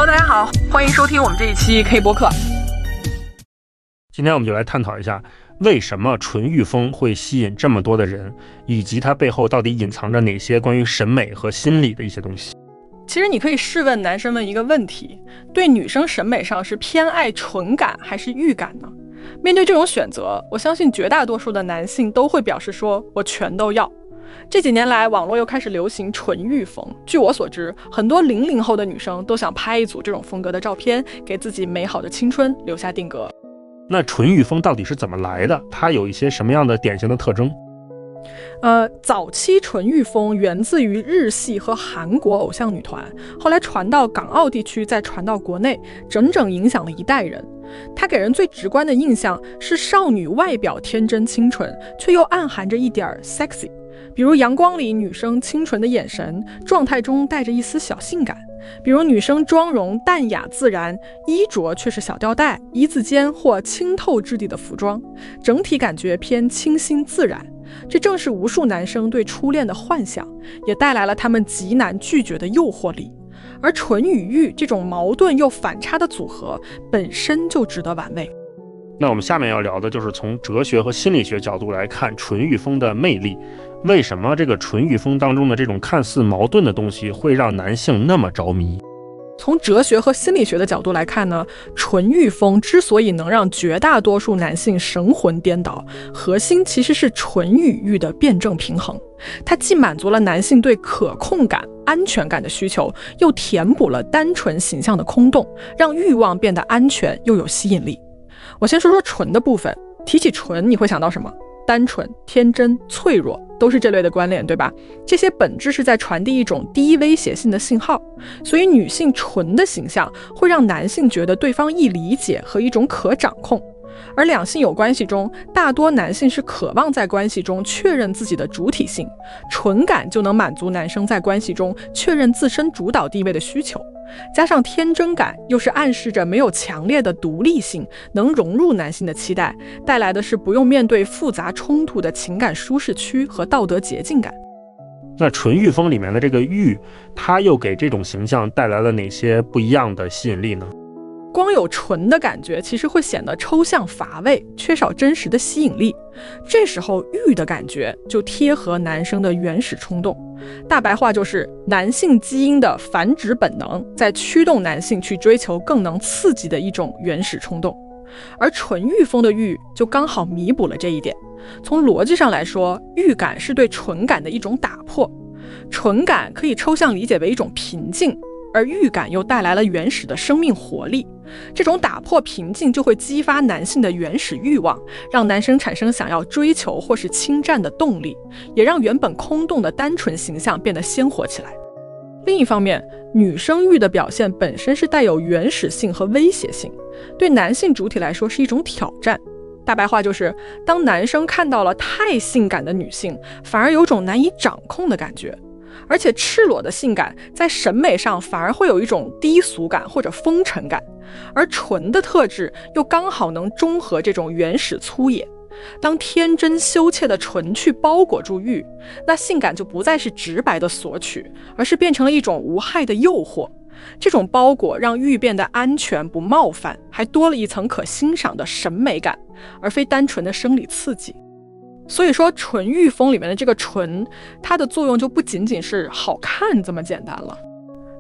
Hello， 大家好，欢迎收听我们这一期 K 播客。今天我们就来探讨一下，为什么纯欲风会吸引这么多的人，以及它背后到底隐藏着哪些关于审美和心理的一些东西。其实你可以试问男生们一个问题，对女生审美上是偏爱纯感还是欲感呢？面对这种选择，我相信绝大多数的男性都会表示说我全都要。这几年来，网络又开始流行纯欲风。据我所知，很多00后的女生都想拍一组这种风格的照片，给自己美好的青春留下定格。那纯欲风到底是怎么来的？它有一些什么样的典型的特征？早期纯欲风源自于日系和韩国偶像女团，后来传到港澳地区，再传到国内，整整影响了一代人。它给人最直观的印象是少女外表天真清纯，却又暗含着一点 sexy。比如阳光里女生清纯的眼神，状态中带着一丝小性感；比如女生妆容淡雅自然，衣着却是小吊带、一字肩或清透质地的服装，整体感觉偏清新自然。这正是无数男生对初恋的幻想，也带来了他们极难拒绝的诱惑力。而纯与欲这种矛盾又反差的组合，本身就值得玩味。那我们下面要聊的就是从哲学和心理学角度来看纯欲风的魅力。为什么这个纯欲风当中的这种看似矛盾的东西会让男性那么着迷？从哲学和心理学的角度来看呢，纯欲风之所以能让绝大多数男性神魂颠倒，核心其实是纯与欲的辩证平衡。它既满足了男性对可控感、安全感的需求，又填补了单纯形象的空洞，让欲望变得安全又有吸引力。我先说说纯的部分。提起纯，你会想到什么？单纯、天真、脆弱，都是这类的关联，对吧？这些本质是在传递一种低威胁性的信号，所以女性纯的形象会让男性觉得对方易理解和一种可掌控。而两性有关系中，大多男性是渴望在关系中确认自己的主体性，纯感就能满足男生在关系中确认自身主导地位的需求。加上天真感，又是暗示着没有强烈的独立性，能融入男性的期待，带来的是不用面对复杂冲突的情感舒适区和道德捷径感。那纯欲风里面的这个欲，它又给这种形象带来了哪些不一样的吸引力呢？光有纯的感觉其实会显得抽象乏味，缺少真实的吸引力。这时候欲的感觉就贴合男生的原始冲动，大白话就是男性基因的繁殖本能在驱动男性去追求更能刺激的一种原始冲动。而纯欲风的欲就刚好弥补了这一点。从逻辑上来说，欲感是对纯感的一种打破。纯感可以抽象理解为一种平静，而欲感又带来了原始的生命活力。这种打破平静就会激发男性的原始欲望，让男生产生想要追求或是侵占的动力，也让原本空洞的单纯形象变得鲜活起来。另一方面，女生欲的表现本身是带有原始性和威胁性，对男性主体来说是一种挑战。大白话就是，当男生看到了太性感的女性，反而有种难以掌控的感觉。而且赤裸的性感在审美上反而会有一种低俗感或者风尘感，而纯的特质又刚好能中和这种原始粗野。当天真羞怯的纯去包裹住欲，那性感就不再是直白的索取，而是变成了一种无害的诱惑。这种包裹让欲变得安全不冒犯，还多了一层可欣赏的审美感，而非单纯的生理刺激。所以说纯欲风里面的这个纯，它的作用就不仅仅是好看这么简单了。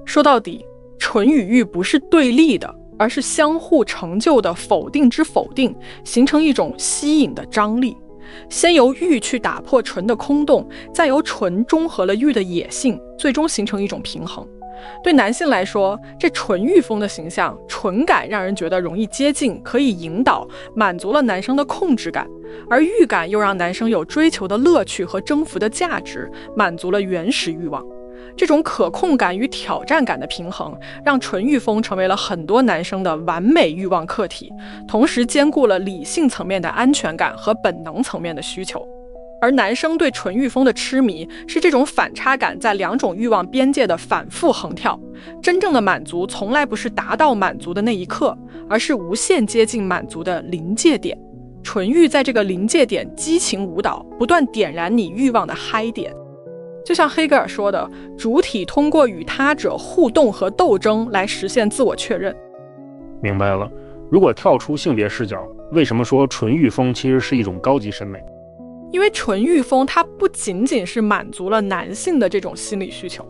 说到底，纯与欲不是对立的，而是相互成就的否定之否定，形成一种吸引的张力。先由欲去打破纯的空洞，再由纯中和了欲的野性，最终形成一种平衡。对男性来说，这纯欲风的形象，纯感让人觉得容易接近，可以引导，满足了男生的控制感，而欲感又让男生有追求的乐趣和征服的价值，满足了原始欲望。这种可控感与挑战感的平衡，让纯欲风成为了很多男生的完美欲望客体，同时兼顾了理性层面的安全感和本能层面的需求。而男生对纯欲风的痴迷，是这种反差感在两种欲望边界的反复横跳。真正的满足从来不是达到满足的那一刻，而是无限接近满足的临界点。纯欲在这个临界点激情舞蹈，不断点燃你欲望的嗨点。就像黑格尔说的，主体通过与他者互动和斗争来实现自我确认。明白了。如果跳出性别视角，为什么说纯欲风其实是一种高级审美？因为纯欲风它不仅仅是满足了男性的这种心理需求，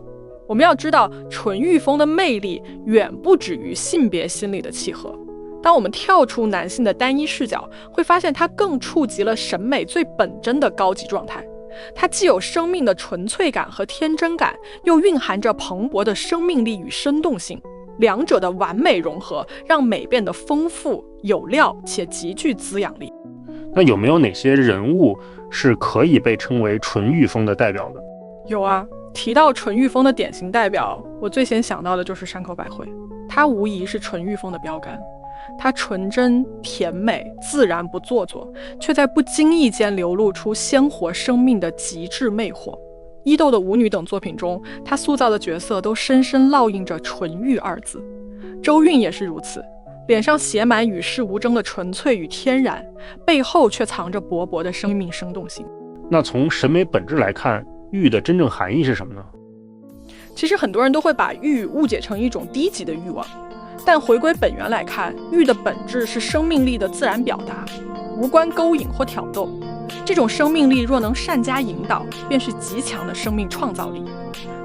我们要知道纯欲风的魅力远不止于性别心理的契合。当我们跳出男性的单一视角，会发现它更触及了审美最本真的高级状态。它既有生命的纯粹感和天真感，又蕴含着蓬勃的生命力与生动性，两者的完美融合让美变得丰富有料且极具滋养力。那有没有哪些人物是可以被称为纯欲风的代表的？有啊，提到纯欲风的典型代表，我最先想到的就是山口百惠，她无疑是纯欲风的标杆。她纯真甜美自然不做作，却在不经意间流露出鲜活生命的极致魅惑。伊豆的舞女等作品中，她塑造的角色都深深烙印着纯欲二字。周韵也是如此，脸上写满与世无争的纯粹与天然，背后却藏着勃勃的生命生动性。那从审美本质来看，欲的真正含义是什么呢？其实很多人都会把欲误解成一种低级的欲望，但回归本源来看，欲的本质是生命力的自然表达，无关勾引或挑逗。这种生命力若能善加引导，便是极强的生命创造力。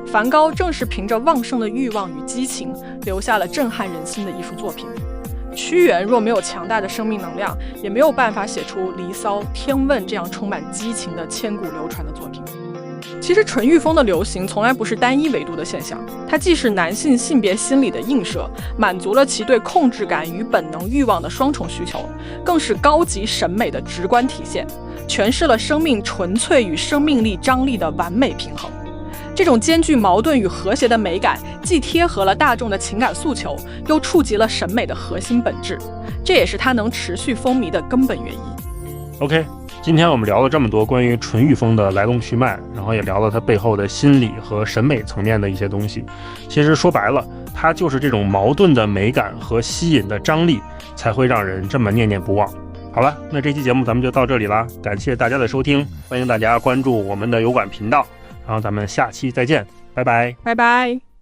梵高正是凭着旺盛的欲望与激情，留下了震撼人心的艺术作品。屈原若没有强大的生命能量，也没有办法写出《离骚》《天问》这样充满激情的千古流传的作品。其实纯欲风的流行从来不是单一维度的现象，它既是男性性别心理的映射，满足了其对控制感与本能欲望的双重需求，更是高级审美的直观体现，诠释了生命纯粹与生命力张力的完美平衡。这种兼具矛盾与和谐的美感，既贴合了大众的情感诉求，又触及了审美的核心本质，这也是它能持续风靡的根本原因。OK， 今天我们聊了这么多关于纯欲风的来龙去脉，然后也聊了它背后的心理和审美层面的一些东西。其实说白了，它就是这种矛盾的美感和吸引的张力，才会让人这么念念不忘。好了，那这期节目咱们就到这里啦，感谢大家的收听，欢迎大家关注我们的油管频道，然后咱们下期再见，拜拜，拜拜。